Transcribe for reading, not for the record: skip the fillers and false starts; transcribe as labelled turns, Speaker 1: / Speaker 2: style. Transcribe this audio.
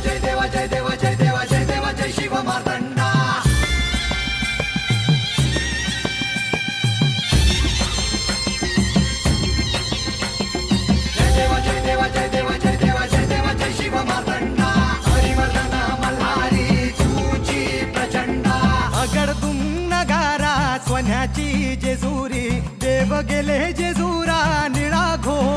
Speaker 1: जय देवा जय देवा जय देवा जय देवा जय शिव मार्तंडा जय देवा जय देवा जय देवा जय देवा जय देवा जय शिव मार्तंडा हरिवर्धन मल्हारी तुझी प्रचंडा
Speaker 2: अगडदुम नगारा सोन्याची जेजुरी देव गेले जेजुरा निळा घोर